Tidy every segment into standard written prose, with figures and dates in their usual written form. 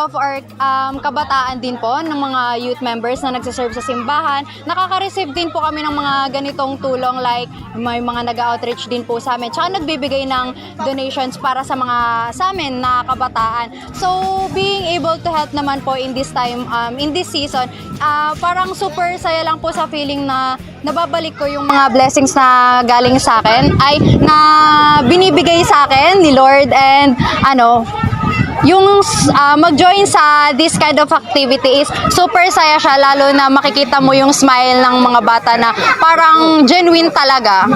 of our kabataan din po, ng mga youth members na nagsiserve sa simbahan, nakaka-receive din po kami ng mga ganitong tulong, like may mga nag-outreach din po sa amin. Tsaka nagbibigay ng donations para sa amin na kabataan. So, being able to help naman po in this time, in this season, parang super saya lang po sa feeling na nababalik ko yung mga blessings na galing sa akin, ay na binibigay sa akin ni Lord, and yung mag-join sa this kind of activity is super saya siya, lalo na makikita mo yung smile ng mga bata na parang genuine talaga.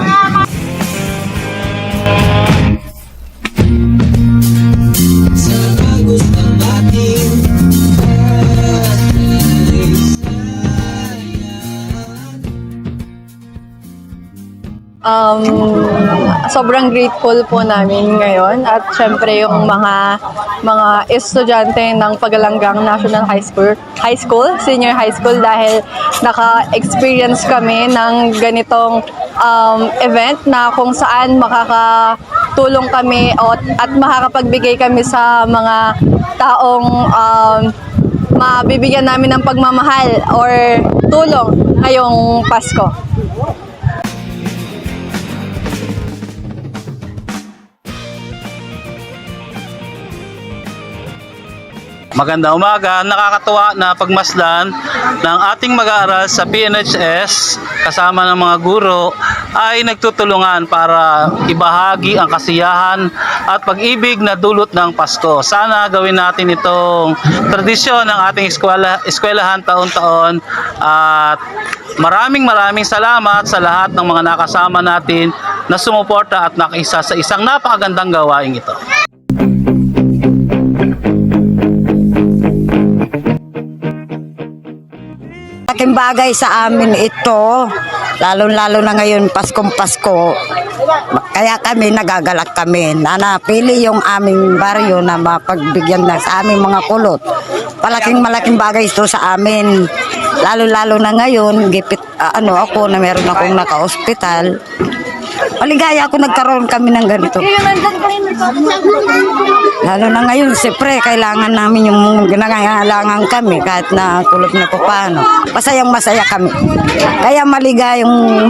Sobrang grateful po namin ngayon, at syempre yung mga estudyante ng Pagalanggang National High School, Senior High School, dahil naka-experience kami ng ganitong event na kung saan makakatulong kami at makakapagbigay kami sa mga taong mabibigyan namin ng pagmamahal or tulong ngayong Pasko. Magandang umaga, nakakatuwa na pagmasdan ng ating mag-aaral sa PNHS kasama ng mga guro ay nagtutulungan para ibahagi ang kasiyahan at pag-ibig na dulot ng Pasko. Sana gawin natin itong tradisyon ng ating eskwelahan taon-taon, at maraming salamat sa lahat ng mga nakasama natin na sumuporta at nakiisa sa isang napakagandang gawain ito. Malaking bagay sa amin ito, lalo-lalo na ngayon Paskong Pasko. Kaya kami nagagalak kami na napili yung aming baryo na mapagbigyan na sa aming mga kulot. Malaking bagay ito sa amin. Lalo-lalo na ngayon, gipit ako na meron akong naka-hospital. Maligaya ako nagkaroon kami ng ganito. Lalo na ngayon, siyempre, kailangan namin yung ginangailangan kami kahit na kulot na po paano. Masayang-masaya kami. Kaya maligayang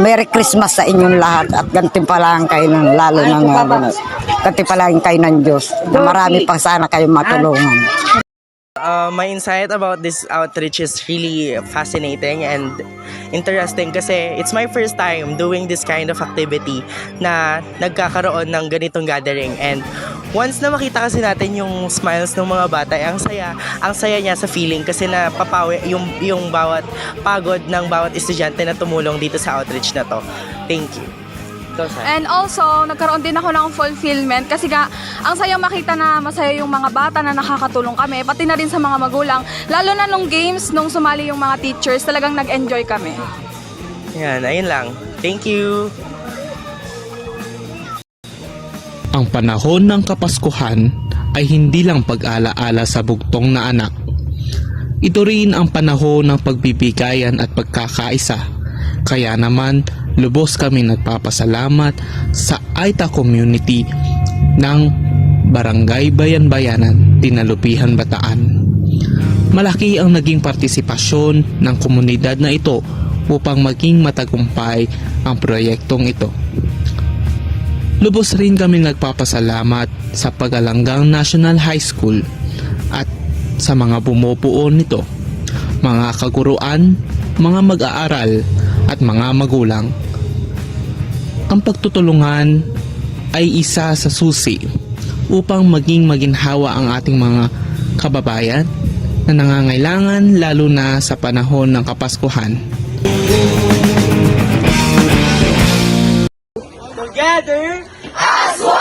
Merry Christmas sa inyong lahat, at gantimpalahan kayo ng lalo ng gantimpalahan kayo ng Diyos. Na marami pa sana kayong matulungan. My insight about this outreach is really fascinating and interesting kasi it's my first time doing this kind of activity na nagkakaroon ng ganitong gathering, and once na makita kasi natin yung smiles ng mga bata, ang saya niya sa feeling kasi napapawi yung bawat pagod ng bawat estudyante na tumulong dito sa outreach na to. Thank you. And also, nagkaroon din ako ng fulfillment kasi ang sayang makita na masaya yung mga bata na nakakatulong kami, pati na rin sa mga magulang. Lalo na nung games, nung sumali yung mga teachers, talagang nag-enjoy kami. Yan, ayun lang. Thank you! Ang panahon ng Kapaskuhan ay hindi lang pag-alaala sa bugtong na anak. Ito rin ang panahon ng pagbibigayan at pagkakaisa. Kaya naman, lubos kami nagpapasalamat sa Aita Community ng Barangay Bayan-Bayanan, Dinalupihan, Bataan. Malaki ang naging partisipasyon ng komunidad na ito upang maging matagumpay ang proyektong ito. Lubos rin kami nagpapasalamat sa Pagalanggang National High School at sa mga bumubuo nito, mga kaguruan, mga mag-aaral at mga magulang. Ang pagtutulungan ay isa sa susi upang maging maginhawa ang ating mga kababayan na nangangailangan, lalo na sa panahon ng Kapaskuhan. Together as one!